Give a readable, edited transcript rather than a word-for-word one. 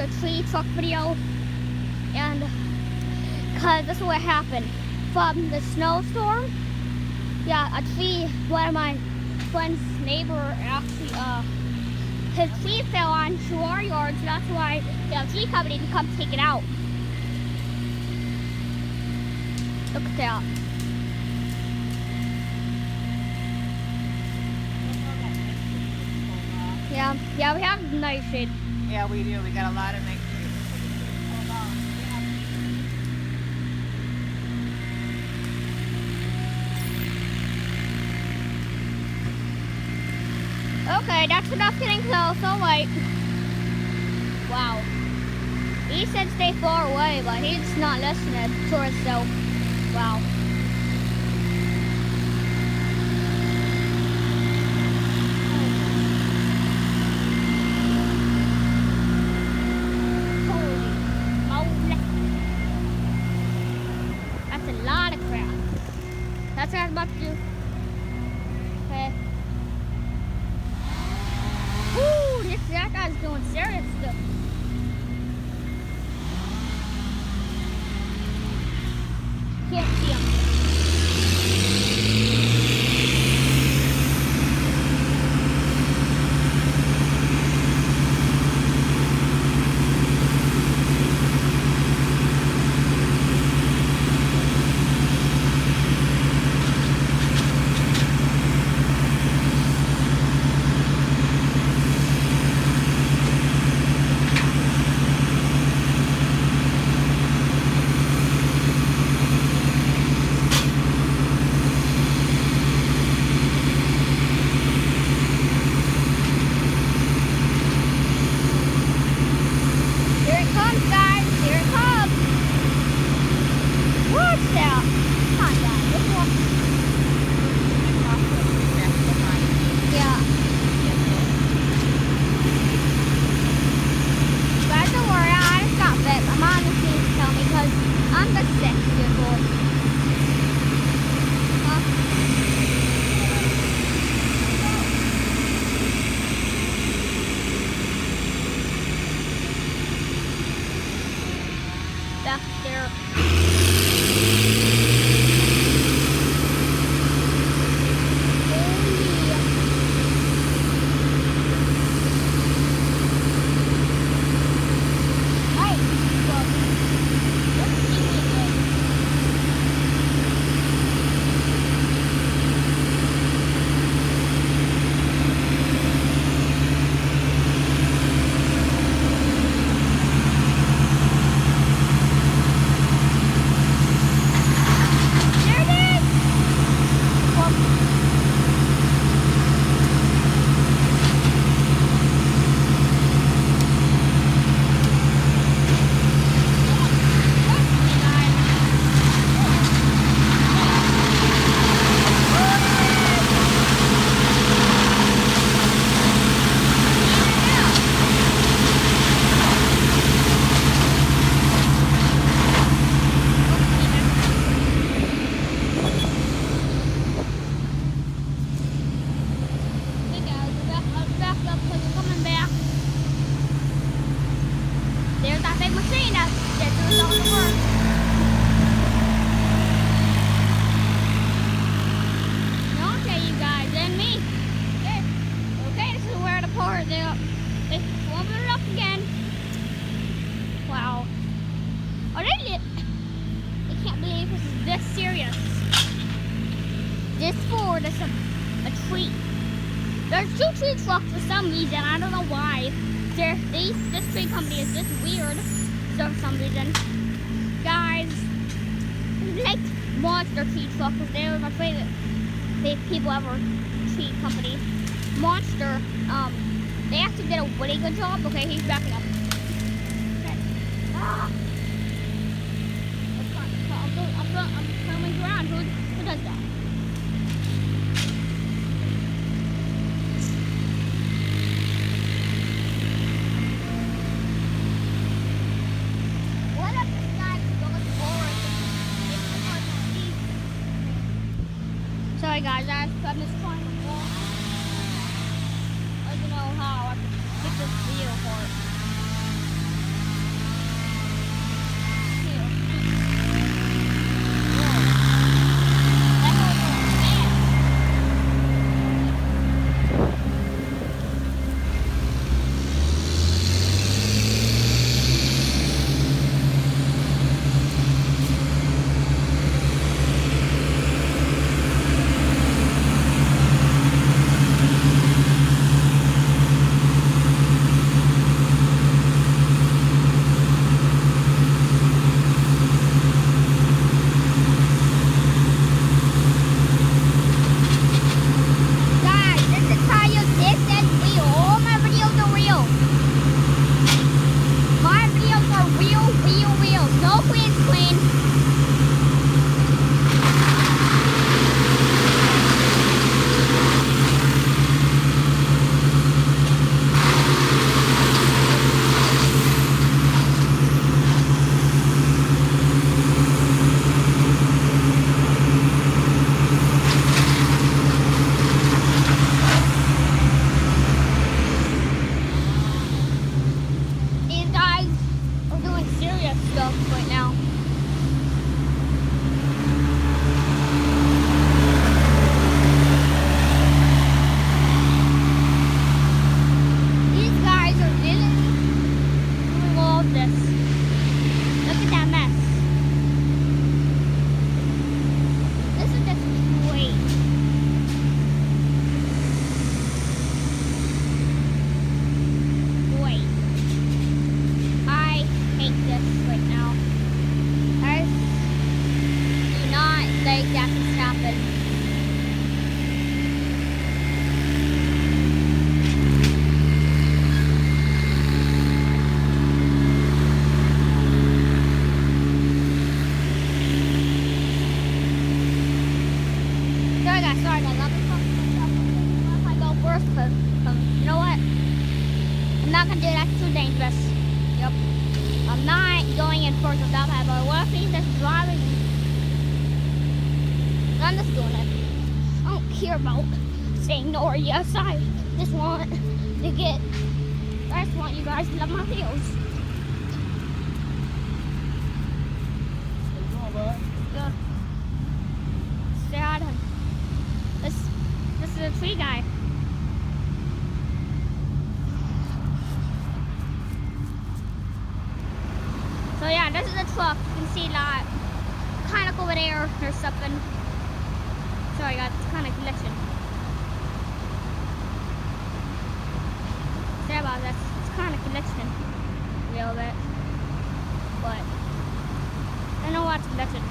the tree truck video, and because this is what happened from the snowstorm. Yeah, a tree, one of my friend's neighbor actually, his tree fell onto our yard, so that's why the tree company didn't come take it out. Look at that. Yeah, we have night shade. Yeah, we do. We got a lot of night shade. Okay, that's enough getting close. All right. Wow. He said stay far away, but he's not listening to himself. Wow. Holy moly. That's a lot of crap. That's what I was about to do. Okay. Ooh, that guy's doing serious stuff. Can't see him. This Ford is a tree. There's two tree trucks for some reason. I don't know why. This tree company is just weird for some reason. Guys, like Monster Tree Truck, because they were my favorite people ever. Tree company. Monster, they actually did a really good job. Okay, he's backing up. Okay. I'm coming around. Who does that? What if this guy is going forward? Sorry guys, I'm just trying to walk. I don't know how I can get this video apart. hopefully it's clean. These guys are doing serious stuff right now. These guys are really doing all of this. Look at that mess. This is just great. Great. I hate this right now. I do not like that this happened. Sorry guys, I'll be talking myself. If I go first, because you know what? I'm not gonna do that, it's too dangerous. Yep. I'm not going in first without that, but what if he's just driving? I'm just doing it. I don't care about saying no or yes. I just want to get, I just want you guys to love my videos. Yeah. Stay out of him. This is a tree guy. So yeah, this is the truck. You can see that kind of over there. There's something. Sorry guys, it's kind of glitching. Sorry about this. It's kind of glitching a little bit, but I know what's glitching.